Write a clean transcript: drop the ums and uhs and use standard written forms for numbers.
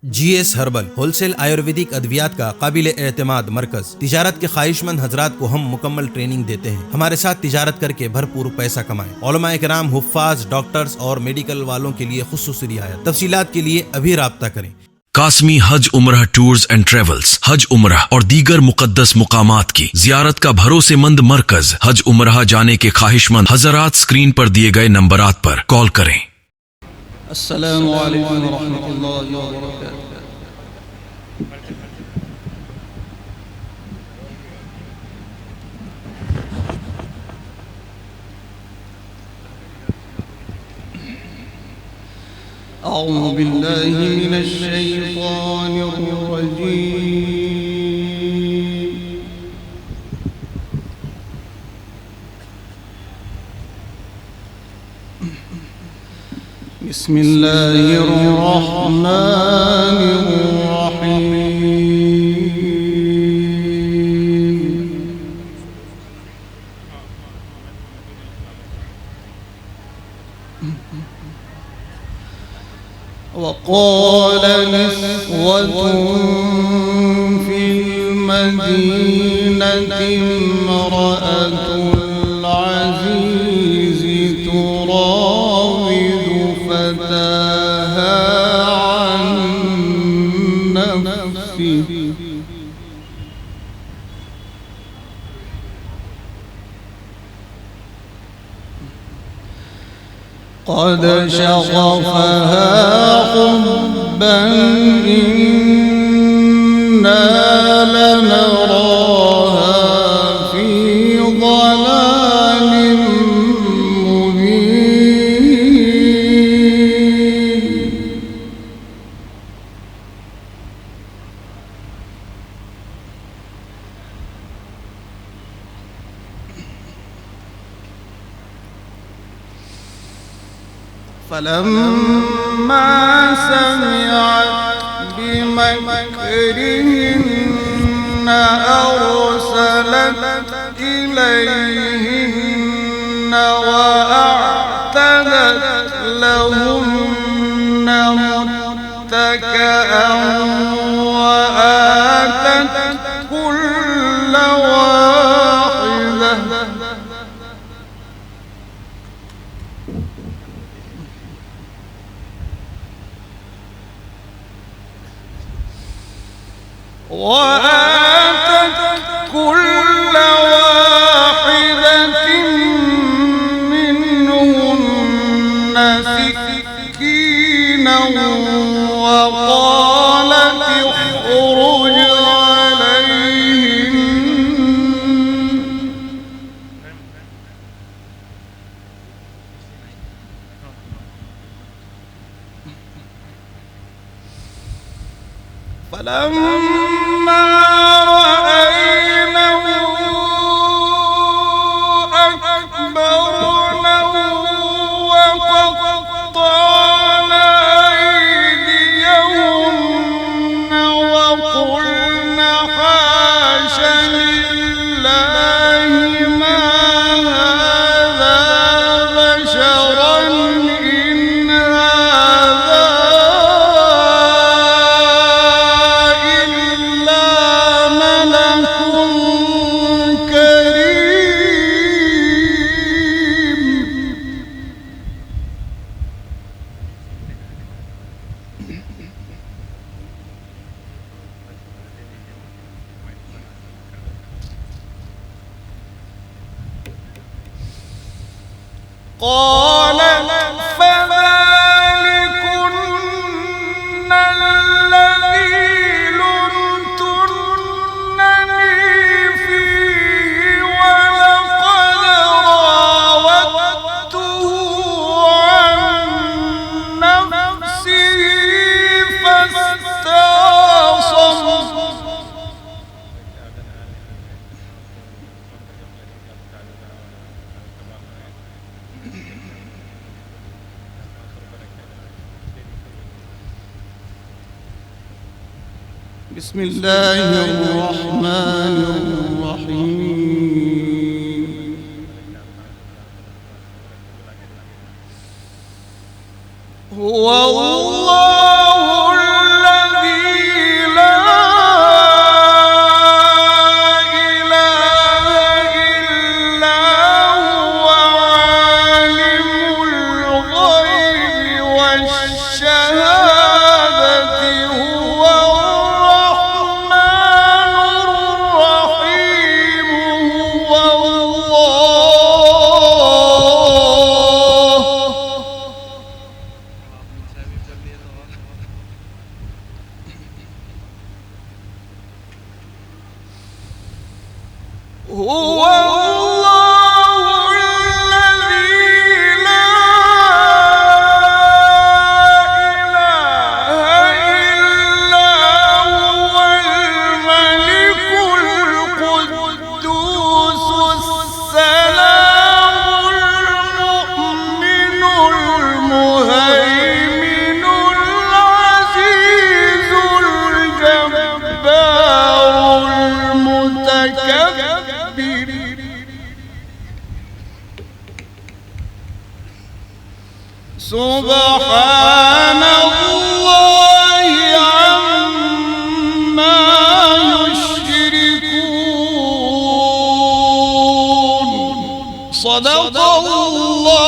GS herbal wholesale Ayurvedic अद्वियात का काबिल एतमाद मरकज। तिजारत के ख्वाहिशमंद हजरात को हम मुकम्मल ट्रेनिंग देते हैं। हमारे साथ तिजारत करके भरपूर पैसा कमाएं। उलमाए किराम, हुफ्फाज, डॉक्टर्स और मेडिकल वालों के लिए खुसूसी रियायत। तफसीलात के लिए अभी राब्ता करें। कासमी हज उम्रह टूर्स एंड ट्रेवल्स हज उम्रह और दीगर मुकद्दस मुकामात की जियारत का भरोसेमंद मरकज। हज उम्रह जाने के ख्वाहिशमंद हजरात स्क्रीन पर दिए गए नंबरात पर कॉल करें। अस्सलामु अलैकुम वरहमतुल्लाहि वबरकातुहू। أعوذ بالله من الشيطان الرجيم. بسم الله الرحمن الرحيم. وقال نسوة في المدينة امرأة العزيز تراود فتاها عن نفسه قد شغفها حبا إنا لنراها في ضلال مبين. فلما سمعت بمكرهن أرسلت إليهن وأعتدت لهن متكئا وآتت كل واحدة منهن سكينا وقالت اخرج عليهن. فلما رأينه أكبرنه وقطعن أيديهن وقلن حاش لله ما هذا بشرا إن هذا قالت فذلكن الذي لمتنني فيه ولقد راودته عن نفسه فاستعصم. بسم الله الرحمن الرحيم. هو الله الذي سبحان الله عما يشركون. صدق الله